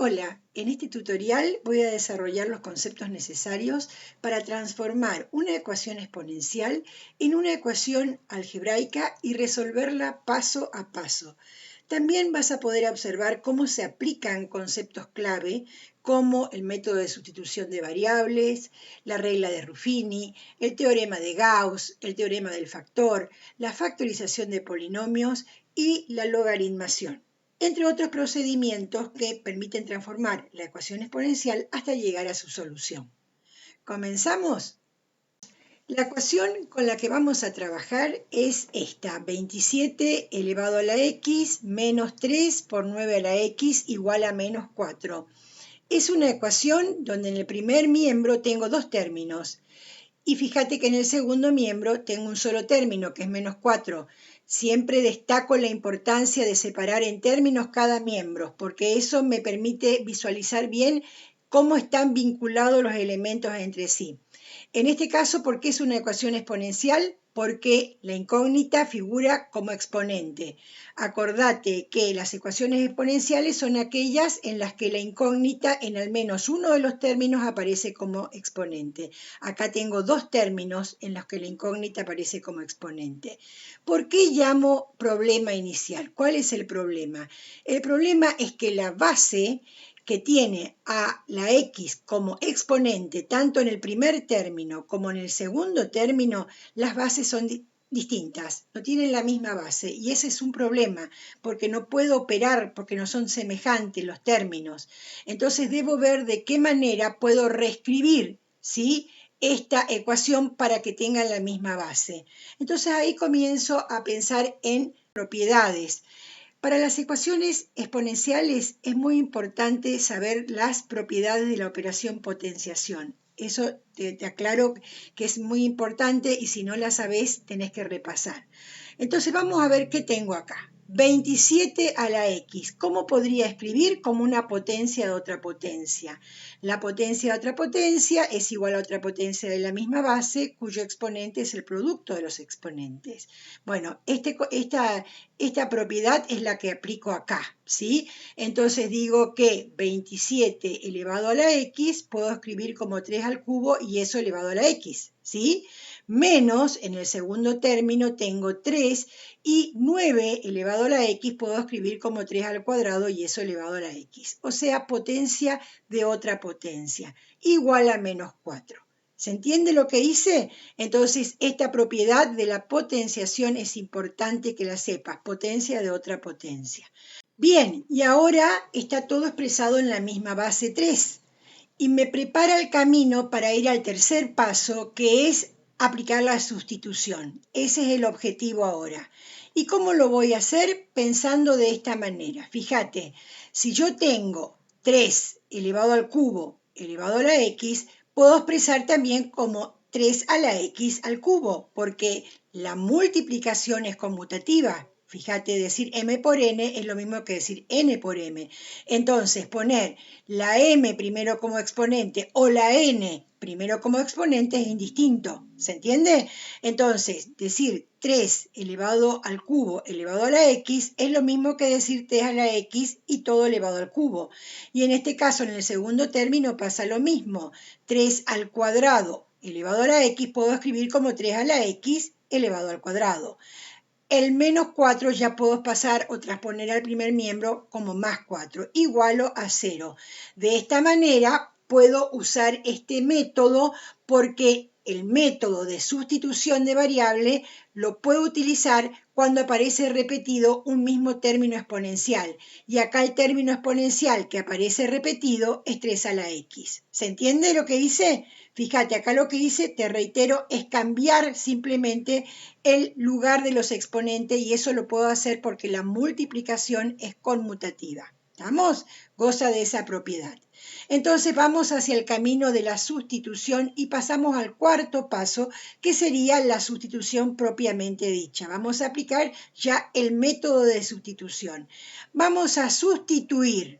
Hola, en este tutorial voy a desarrollar los conceptos necesarios para transformar una ecuación exponencial en una ecuación algebraica y resolverla paso a paso. También vas a poder observar cómo se aplican conceptos clave como el método de sustitución de variables, la regla de Ruffini, el teorema de Gauss, el teorema del factor, la factorización de polinomios y la logaritmación, entre otros procedimientos que permiten transformar la ecuación exponencial hasta llegar a su solución. ¿Comenzamos? La ecuación con la que vamos a trabajar es esta: 27 elevado a la x menos 3 por 9 a la x igual a menos 4. Es una ecuación donde en el primer miembro tengo dos términos. Y fíjate que en el segundo miembro tengo un solo término, que es menos 4. Siempre destaco la importancia de separar en términos cada miembro, porque eso me permite visualizar bien cómo están vinculados los elementos entre sí. En este caso, ¿por qué es una ecuación exponencial? Porque la incógnita figura como exponente. Acordate que las ecuaciones exponenciales son aquellas en las que la incógnita en al menos uno de los términos aparece como exponente. Acá tengo dos términos en los que la incógnita aparece como exponente. ¿Por qué llamo problema inicial? ¿Cuál es el problema? El problema es que la base que tiene a la x como exponente tanto en el primer término como en el segundo término, las bases son distintas, no tienen la misma base, y ese es un problema porque no puedo operar, porque no son semejantes los términos. Entonces debo ver de qué manera puedo reescribir, ¿sí?, esta ecuación para que tengan la misma base. Entonces ahí comienzo a pensar en propiedades. Para las ecuaciones exponenciales es muy importante saber las propiedades de la operación potenciación. Eso te aclaro que es muy importante, y si no la sabés tenés que repasar. Entonces vamos a ver qué tengo acá. 27 a la x, ¿cómo podría escribir? Como una potencia de otra potencia. La potencia de otra potencia es igual a otra potencia de la misma base, cuyo exponente es el producto de los exponentes. Bueno, esta propiedad es la que aplico acá, ¿sí? Entonces digo que 27 elevado a la x puedo escribir como 3 al cubo y eso elevado a la x, ¿sí? Menos, en el segundo término tengo 3 y 9 elevado a la x puedo escribir como 3 al cuadrado y eso elevado a la x. O sea, potencia de otra potencia, igual a menos 4. ¿Se entiende lo que hice? Entonces, esta propiedad de la potenciación es importante que la sepas, potencia de otra potencia. Bien, y ahora está todo expresado en la misma base 3. Y me prepara el camino para ir al tercer paso, que es aplicar la sustitución. Ese es el objetivo ahora. ¿Y cómo lo voy a hacer? Pensando de esta manera. Fíjate, si yo tengo 3 elevado al cubo elevado a la x, puedo expresar también como 3 a la x al cubo, porque la multiplicación es conmutativa. Fíjate, decir m por n es lo mismo que decir n por m. Entonces, poner la m primero como exponente o la n primero como exponente es indistinto. ¿Se entiende? Entonces, decir 3 elevado al cubo elevado a la x es lo mismo que decir 3 a la x y todo elevado al cubo. Y en este caso, en el segundo término pasa lo mismo. 3 al cuadrado elevado a la x puedo escribir como 3 a la x elevado al cuadrado. El menos 4 ya puedo pasar o transponer al primer miembro como más 4, igual a 0. De esta manera puedo usar este método porque el método de sustitución de variable lo puedo utilizar cuando aparece repetido un mismo término exponencial. Y acá el término exponencial que aparece repetido es 3 a la x. ¿Se entiende lo que hice? Fíjate, acá lo que hice, te reitero, es cambiar simplemente el lugar de los exponentes, y eso lo puedo hacer porque la multiplicación es conmutativa. ¿Estamos? Goza de esa propiedad. Entonces vamos hacia el camino de la sustitución y pasamos al cuarto paso, que sería la sustitución propiamente dicha. Vamos a aplicar ya el método de sustitución. Vamos a sustituir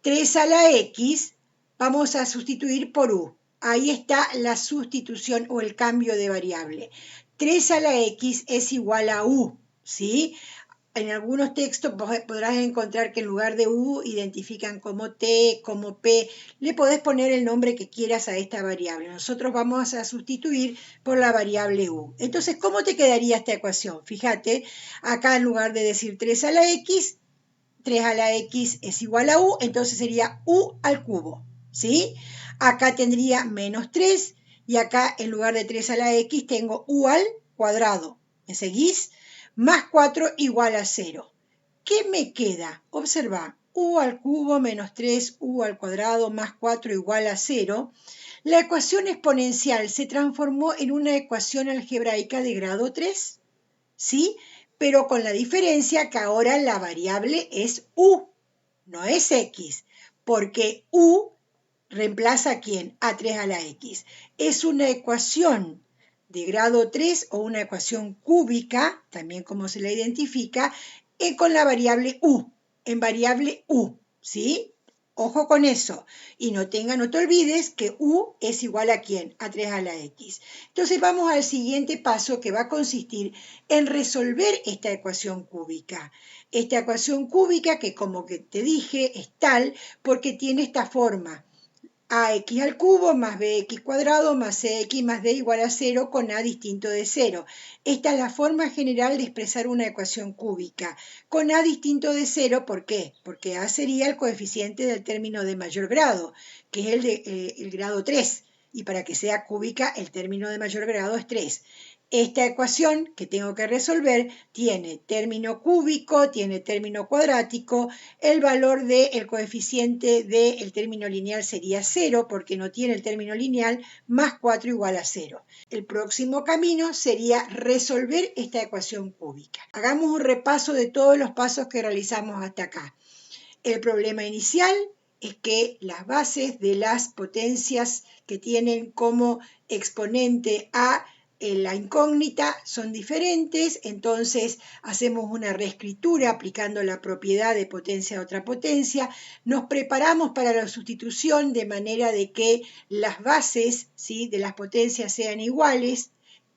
3 a la x, vamos a sustituir por u. Ahí está la sustitución o el cambio de variable. 3 a la x es igual a u, ¿sí? en algunos textos podrás encontrar que en lugar de U identifican como T, como P. Le podés poner el nombre que quieras a esta variable. Nosotros vamos a sustituir por la variable U. Entonces, ¿cómo te quedaría esta ecuación? Fíjate, acá en lugar de decir 3 a la X, 3 a la X es igual a U, entonces sería U al cubo, ¿sí? Acá tendría menos 3 y acá en lugar de 3 a la X tengo U al cuadrado. ¿Me seguís? Más 4 igual a 0. ¿Qué me queda? Observa, U al cubo menos 3, U al cuadrado más 4 igual a 0. La ecuación exponencial se transformó en una ecuación algebraica de grado 3, ¿sí? Pero con la diferencia que ahora la variable es U, no es X, porque U reemplaza a ¿quién? A 3 a la X. Es una ecuación de grado 3 o una ecuación cúbica, también como se la identifica, con la variable U, en variable U, ¿sí? Ojo con eso. Y no te olvides que U es igual a ¿quién? A 3 a la X. Entonces vamos al siguiente paso que va a consistir en resolver esta ecuación cúbica. Esta ecuación cúbica que como que te dije es tal porque tiene esta forma. AX al cubo más BX cuadrado más CX más D igual a 0 con A distinto de 0. Esta es la forma general de expresar una ecuación cúbica. Con A distinto de 0, ¿por qué? Porque A sería el coeficiente del término de mayor grado, que es el grado 3. Y para que sea cúbica, el término de mayor grado es 3. Esta ecuación que tengo que resolver tiene término cúbico, tiene término cuadrático, el valor del coeficiente del término lineal sería 0 porque no tiene el término lineal, más 4 igual a 0. El próximo camino sería resolver esta ecuación cúbica. Hagamos un repaso de todos los pasos que realizamos hasta acá. El problema inicial es que las bases de las potencias que tienen como exponente a la incógnita son diferentes, entonces hacemos una reescritura aplicando la propiedad de potencia a otra potencia, nos preparamos para la sustitución de manera de que las bases, ¿sí?, de las potencias sean iguales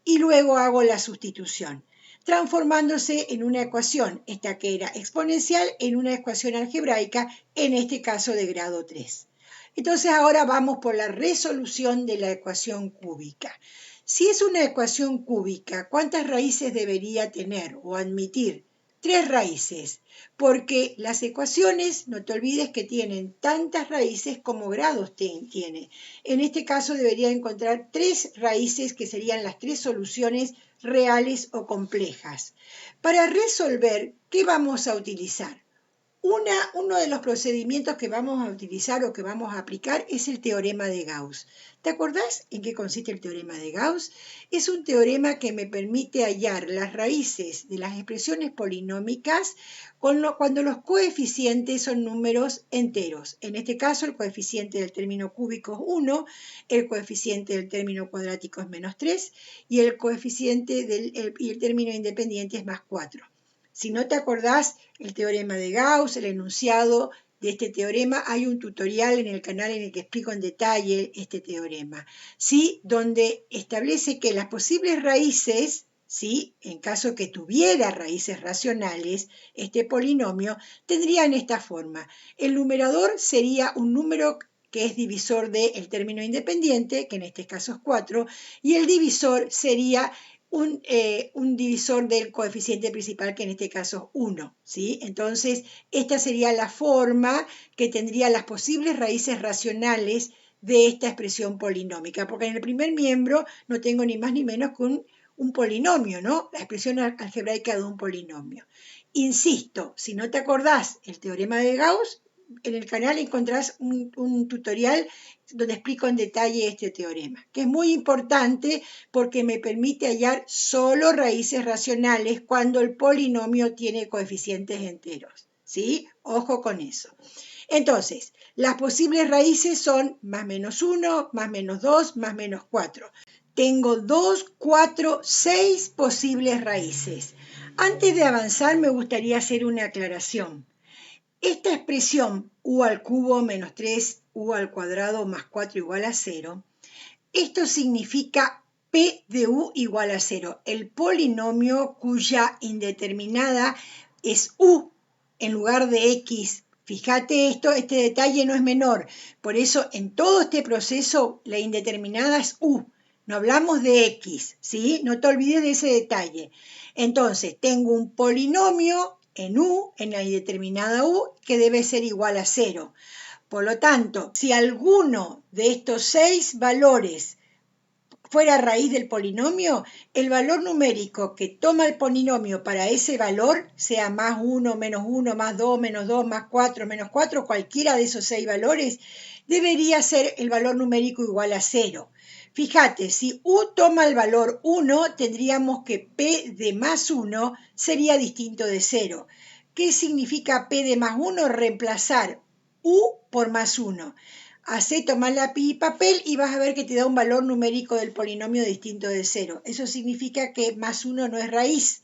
y luego hago la sustitución, transformándose en una ecuación, esta que era exponencial, en una ecuación algebraica, en este caso de grado 3. Entonces ahora vamos por la resolución de la ecuación cúbica. Si es una ecuación cúbica, ¿cuántas raíces debería tener o admitir? 3 raíces, porque las ecuaciones, no te olvides que tienen tantas raíces como grados tiene. En este caso debería encontrar 3 raíces que serían las 3 soluciones reales o complejas. Para resolver, ¿qué vamos a utilizar? Uno de los procedimientos que vamos a utilizar o que vamos a aplicar es el teorema de Gauss. ¿Te acordás en qué consiste el teorema de Gauss? Es un teorema que me permite hallar las raíces de las expresiones polinómicas cuando los coeficientes son números enteros. En este caso, el coeficiente del término cúbico es 1, el coeficiente del término cuadrático es menos 3 y el coeficiente y el término independiente es más 4. Si no te acordás el teorema de Gauss, el enunciado de este teorema, hay un tutorial en el canal en el que explico en detalle este teorema, ¿sí?, donde establece que las posibles raíces, ¿sí?, en caso que tuviera raíces racionales, este polinomio tendrían esta forma. El numerador sería un número que es divisor del término independiente, que en este caso es 4, y el divisor sería un divisor del coeficiente principal, que en este caso es 1, ¿sí? Entonces, esta sería la forma que tendría las posibles raíces racionales de esta expresión polinómica, porque en el primer miembro no tengo ni más ni menos que un polinomio, ¿no? La expresión algebraica de un polinomio. Insisto, si no te acordás el teorema de Gauss, en el canal encontrás un tutorial donde explico en detalle este teorema, que es muy importante porque me permite hallar solo raíces racionales cuando el polinomio tiene coeficientes enteros, ¿sí? Ojo con eso. Entonces, las posibles raíces son más menos 1, más menos 2, más menos 4. Tengo 2, 4, 6 posibles raíces. Antes de avanzar, me gustaría hacer una aclaración. Esta expresión u al cubo menos 3 u al cuadrado más 4 igual a 0, esto significa P de u igual a 0, el polinomio cuya indeterminada es U en lugar de X. Fíjate esto, este detalle no es menor. Por eso en todo este proceso la indeterminada es U. No hablamos de X, ¿sí? No te olvides de ese detalle. Entonces, tengo un polinomio en U, en la indeterminada U, que debe ser igual a 0. Por lo tanto, si alguno de estos 6 valores fuera raíz del polinomio, el valor numérico que toma el polinomio para ese valor, sea más 1, menos 1, más 2, menos 2, más 4, menos 4, cualquiera de esos 6 valores, debería ser el valor numérico igual a 0. Fíjate, si U toma el valor 1, tendríamos que P de más 1 sería distinto de 0. ¿Qué significa P de más 1? Reemplazar U por más 1. Hacé tomar lápiz y papel y vas a ver que te da un valor numérico del polinomio distinto de 0. Eso significa que más 1 no es raíz.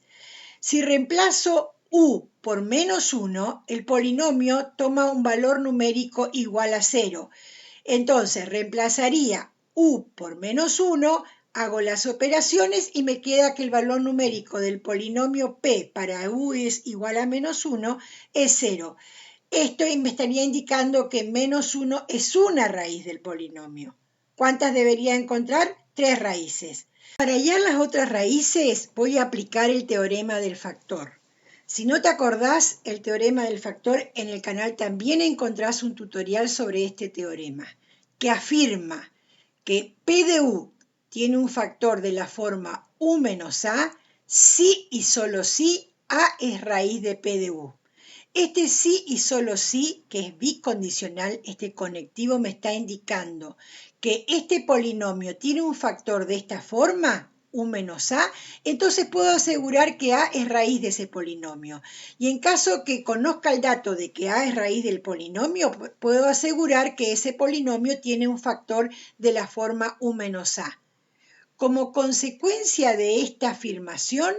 Si reemplazo U por menos 1, el polinomio toma un valor numérico igual a 0. Entonces reemplazaría U por menos 1, hago las operaciones y me queda que el valor numérico del polinomio P para U es igual a menos 1 es 0. Esto me estaría indicando que menos 1 es una raíz del polinomio. ¿Cuántas debería encontrar? 3 raíces. Para hallar las otras raíces voy a aplicar el teorema del factor. Si no te acordás el teorema del factor, en el canal también encontrás un tutorial sobre este teorema, que afirma que P de U tiene un factor de la forma U menos A, si y solo si A es raíz de P de U. Este sí y solo sí, que es bicondicional, este conectivo me está indicando que este polinomio tiene un factor de esta forma, U menos A, entonces puedo asegurar que A es raíz de ese polinomio. Y en caso que conozca el dato de que A es raíz del polinomio, puedo asegurar que ese polinomio tiene un factor de la forma U menos A. Como consecuencia de esta afirmación,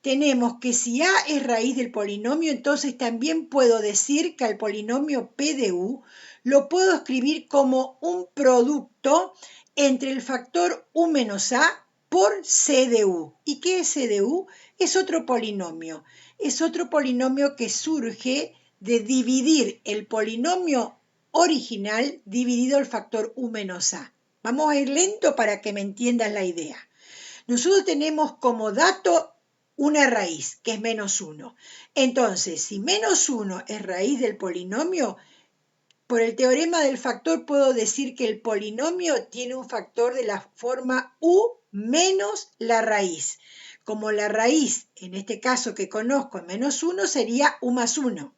tenemos que si A es raíz del polinomio, entonces también puedo decir que al polinomio P de U lo puedo escribir como un producto entre el factor U menos A por C de U. ¿Y qué es C de U? Es otro polinomio. Es otro polinomio que surge de dividir el polinomio original dividido el factor U menos A. Vamos a ir lento para que me entiendas la idea. Nosotros tenemos como dato una raíz, que es menos 1. Entonces, si menos 1 es raíz del polinomio, por el teorema del factor puedo decir que el polinomio tiene un factor de la forma U menos la raíz. Como la raíz, en este caso que conozco, en menos 1, sería U más 1.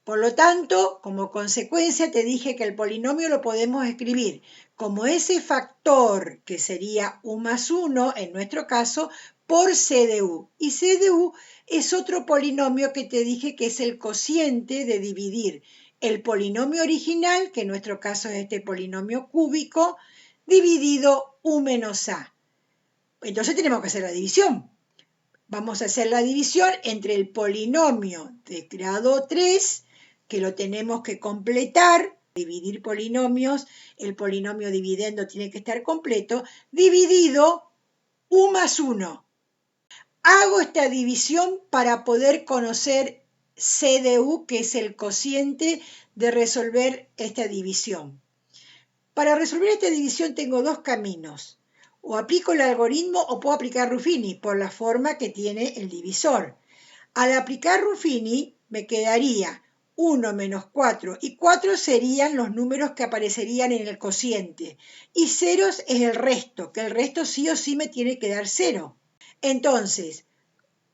Por lo tanto, como consecuencia, te dije que el polinomio lo podemos escribir como ese factor, que sería U más 1, en nuestro caso, por C de U. Y C de U es otro polinomio que te dije que es el cociente de dividir el polinomio original, que en nuestro caso es este polinomio cúbico, dividido U menos A. Entonces tenemos que hacer la división. Vamos a hacer la división entre el polinomio de grado 3, que lo tenemos que completar, dividir polinomios, el polinomio dividendo tiene que estar completo, dividido U más 1. Hago esta división para poder conocer C de U, que es el cociente de resolver esta división. Para resolver esta división tengo dos caminos. O aplico el algoritmo o puedo aplicar Ruffini por la forma que tiene el divisor. Al aplicar Ruffini me quedaría 1 menos 4 y 4 serían los números que aparecerían en el cociente y ceros es el resto, que el resto sí o sí me tiene que dar 0. Entonces,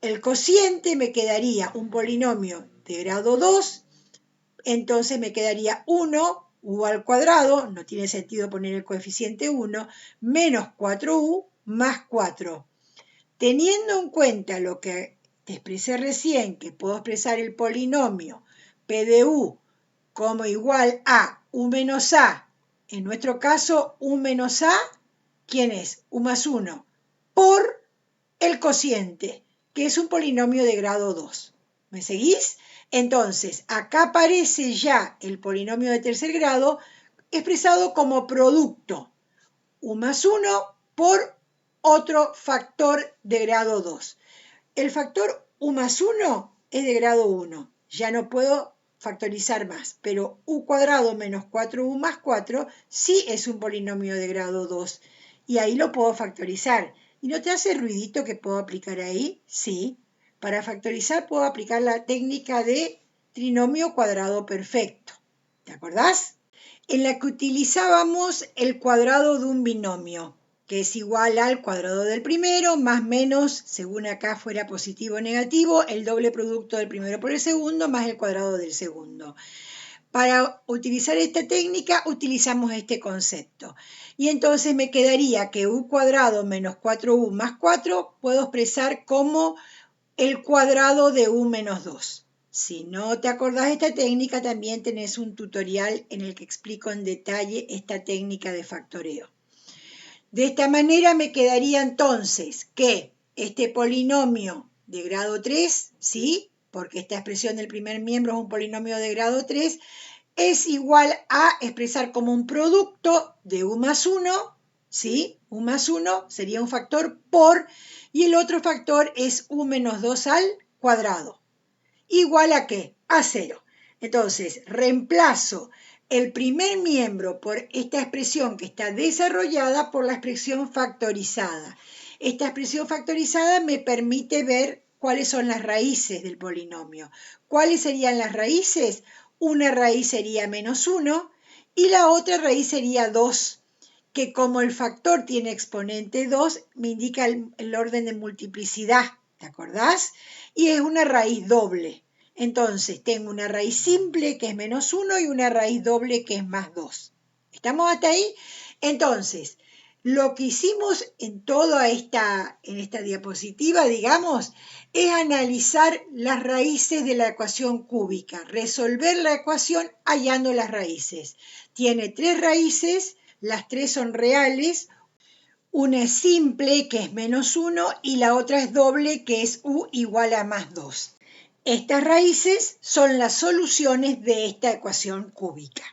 el cociente me quedaría un polinomio de grado 2, entonces me quedaría 1 U al cuadrado, no tiene sentido poner el coeficiente 1, menos 4U más 4. Teniendo en cuenta lo que te expresé recién, que puedo expresar el polinomio P de U como igual a U menos A, en nuestro caso U menos A, ¿quién es? U más 1, por el cociente, que es un polinomio de grado 2. ¿Me seguís? Entonces, acá aparece ya el polinomio de tercer grado expresado como producto U más 1 por otro factor de grado 2. El factor U más 1 es de grado 1. Ya no puedo factorizar más, pero u cuadrado menos 4u más 4 sí es un polinomio de grado 2 y ahí lo puedo factorizar. ¿Y no te hace ruidito que puedo aplicar ahí? Sí. Para factorizar puedo aplicar la técnica de trinomio cuadrado perfecto. ¿Te acordás? En la que utilizábamos el cuadrado de un binomio, que es igual al cuadrado del primero, más menos, según acá fuera positivo o negativo, el doble producto del primero por el segundo, más el cuadrado del segundo. Para utilizar esta técnica utilizamos este concepto. Y entonces me quedaría que u cuadrado menos 4u más 4 puedo expresar como el cuadrado de u menos 2. Si no te acordás de esta técnica, también tenés un tutorial en el que explico en detalle esta técnica de factoreo. De esta manera me quedaría entonces que este polinomio de grado 3, ¿sí? Porque esta expresión del primer miembro es un polinomio de grado 3, es igual a expresar como un producto de u más 1, ¿sí? U más 1 sería un factor por, y el otro factor es u menos 2 al cuadrado. ¿Igual a qué? A 0. Entonces, reemplazo el primer miembro por esta expresión que está desarrollada por la expresión factorizada. Esta expresión factorizada me permite ver cuáles son las raíces del polinomio. ¿Cuáles serían las raíces? Una raíz sería menos 1 y la otra raíz sería 2, que como el factor tiene exponente 2, me indica el orden de multiplicidad, ¿te acordás? Y es una raíz doble. Entonces, tengo una raíz simple que es menos 1 y una raíz doble que es más 2. ¿Estamos hasta ahí? Entonces, lo que hicimos en esta diapositiva, digamos, es analizar las raíces de la ecuación cúbica, resolver la ecuación hallando las raíces. Tiene 3 raíces, las 3 son reales, una es simple, que es menos 1, y la otra es doble, que es u igual a más 2. Estas raíces son las soluciones de esta ecuación cúbica.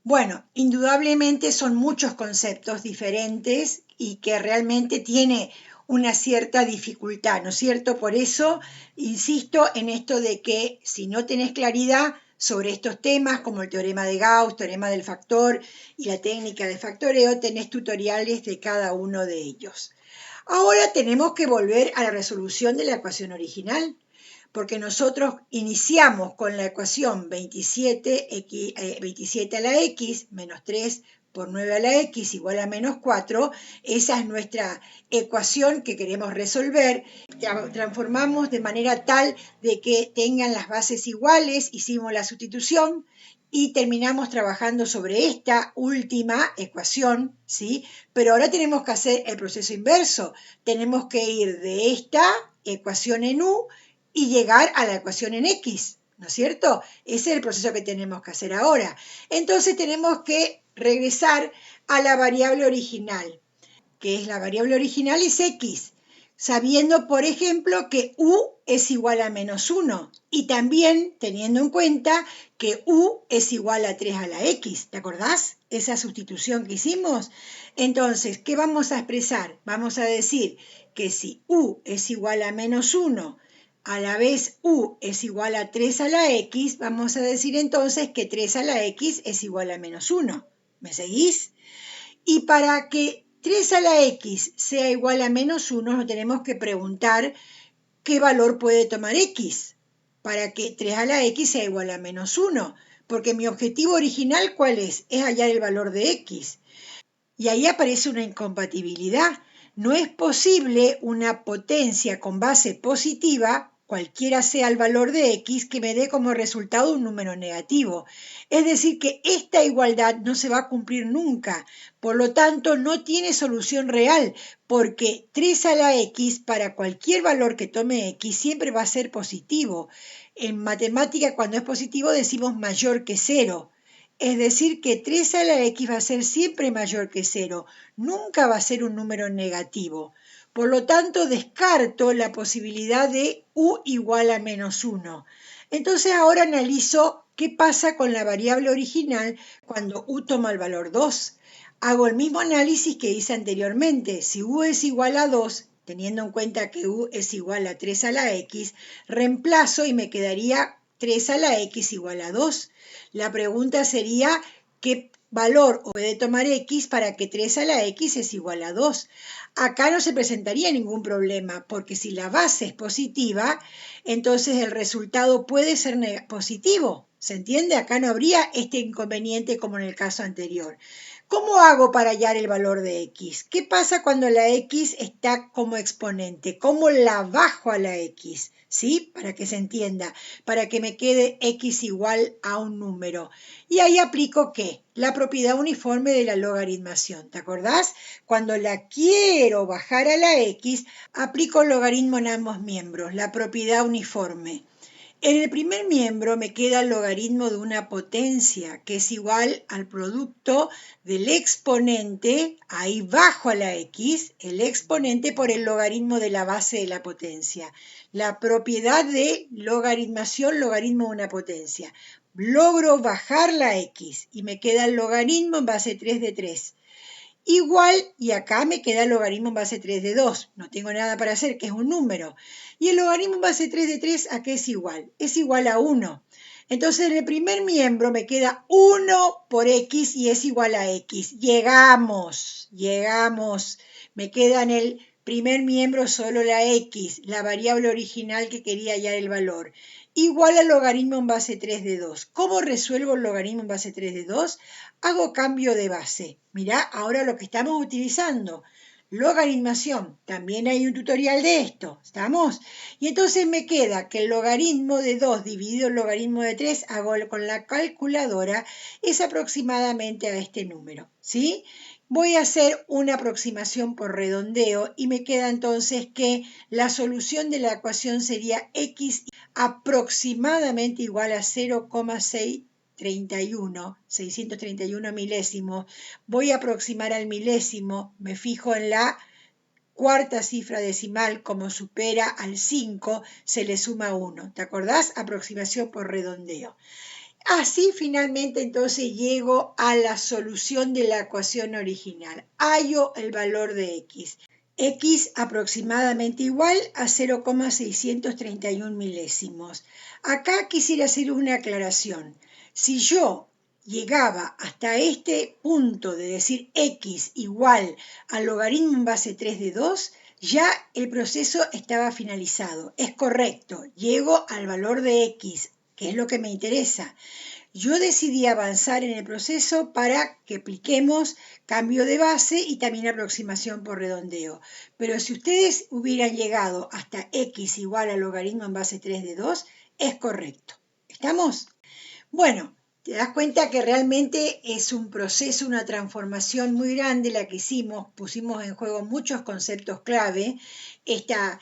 Bueno, indudablemente son muchos conceptos diferentes y que realmente tiene una cierta dificultad, ¿no es cierto? Por eso insisto en esto de que si no tenés claridad sobre estos temas como el teorema de Gauss, teorema del factor y la técnica de factoreo, tenés tutoriales de cada uno de ellos. Ahora tenemos que volver a la resolución de la ecuación original, porque nosotros iniciamos con la ecuación 27 a la x menos 3 por 9 a la x igual a menos 4, esa es nuestra ecuación que queremos resolver. Transformamos de manera tal de que tengan las bases iguales, hicimos la sustitución y terminamos trabajando sobre esta última ecuación, ¿sí? Pero ahora tenemos que hacer el proceso inverso, tenemos que ir de esta ecuación en u y llegar a la ecuación en x, ¿no es cierto? Ese es el proceso que tenemos que hacer ahora. Entonces tenemos que regresar a la variable original, que es la variable original es x, sabiendo, por ejemplo, que u es igual a menos 1 y también teniendo en cuenta que u es igual a 3 a la x, ¿te acordás? Esa sustitución que hicimos. Entonces, ¿qué vamos a expresar? Vamos a decir que si u es igual a menos 1, a la vez u es igual a 3 a la x, vamos a decir entonces que 3 a la x es igual a menos 1. ¿Me seguís? Y para que 3 a la x sea igual a menos 1, nos tenemos que preguntar qué valor puede tomar x para que 3 a la x sea igual a menos 1. Porque mi objetivo original, ¿cuál es? Es hallar el valor de x. Y ahí aparece una incompatibilidad. No es posible una potencia con base positiva, cualquiera sea el valor de x, que me dé como resultado un número negativo. Es decir, que esta igualdad no se va a cumplir nunca. Por lo tanto, no tiene solución real, porque 3 a la x para cualquier valor que tome x siempre va a ser positivo. En matemática, cuando es positivo, decimos mayor que 0. Es decir, que 3 a la x va a ser siempre mayor que 0, nunca va a ser un número negativo. Por lo tanto, descarto la posibilidad de u igual a menos 1. Entonces ahora analizo qué pasa con la variable original cuando u toma el valor 2. Hago el mismo análisis que hice anteriormente. Si u es igual a 2 teniendo en cuenta que u es igual a 3 a la x, reemplazo y me quedaría 3 a la x igual a 2. La pregunta sería, ¿qué valor puede tomar x para que 3 a la x es igual a 2? Acá no se presentaría ningún problema, porque si la base es positiva, entonces el resultado puede ser positivo. ¿Se entiende? Acá no habría este inconveniente como en el caso anterior. ¿Cómo hago para hallar el valor de x? ¿Qué pasa cuando la x está como exponente? ¿Cómo la bajo a la x? ¿Sí? Para que se entienda, para que me quede x igual a un número. Y ahí aplico ¿qué? La propiedad uniforme de la logaritmación. ¿Te acordás? Cuando la quiero bajar a la x, aplico el logaritmo en ambos miembros, la propiedad uniforme. En el primer miembro me queda el logaritmo de una potencia, que es igual al producto del exponente, ahí bajo a la x, el exponente por el logaritmo de la base de la potencia. La propiedad de logaritmación, logaritmo de una potencia. Logro bajar la x y me queda el logaritmo en base 3 de 3. Igual, y acá me queda el logaritmo en base 3 de 2. No tengo nada para hacer, que es un número. Y el logaritmo en base 3 de 3, ¿a qué es igual? Es igual a 1. Entonces, en el primer miembro me queda 1 por x y es igual a x. Llegamos. Me queda en el primer miembro solo la x, la variable original que quería hallar el valor. Igual al logaritmo en base 3 de 2. ¿Cómo resuelvo el logaritmo en base 3 de 2? Hago cambio de base. Mirá, ahora lo que estamos utilizando, logaritmación. También hay un tutorial de esto, ¿estamos? Y entonces me queda que el logaritmo de 2 dividido el logaritmo de 3, hago con la calculadora, es aproximadamente a este número, ¿sí? Voy a hacer una aproximación por redondeo y me queda entonces que la solución de la ecuación sería x aproximadamente igual a 631 milésimos. Voy a aproximar al milésimo, me fijo en la cuarta cifra decimal, como supera al 5, se le suma 1. ¿Te acordás? Aproximación por redondeo. Así finalmente entonces llego a la solución de la ecuación original. Hallo el valor de x. X aproximadamente igual a 0,631 milésimos. Acá quisiera hacer una aclaración. Si yo llegaba hasta este punto de decir x igual al logaritmo en base 3 de 2, ya el proceso estaba finalizado. Es correcto, llego al valor de x, que es lo que me interesa. Yo decidí avanzar en el proceso para que apliquemos cambio de base y también aproximación por redondeo. Pero si ustedes hubieran llegado hasta x igual al logaritmo en base 3 de 2, es correcto. ¿Estamos? Bueno, te das cuenta que realmente es un proceso, una transformación muy grande la que hicimos. Pusimos en juego muchos conceptos clave. Esta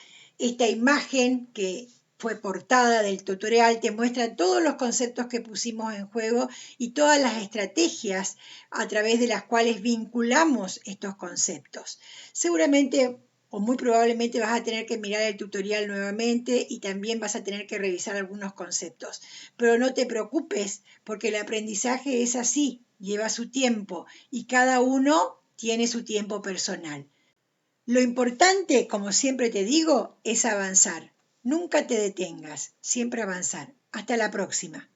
imagen que fue portada del tutorial te muestra todos los conceptos que pusimos en juego y todas las estrategias a través de las cuales vinculamos estos conceptos. Seguramente o muy probablemente vas a tener que mirar el tutorial nuevamente y también vas a tener que revisar algunos conceptos. Pero no te preocupes porque el aprendizaje es así, lleva su tiempo y cada uno tiene su tiempo personal. Lo importante, como siempre te digo, es avanzar. Nunca te detengas, siempre avanzar. Hasta la próxima.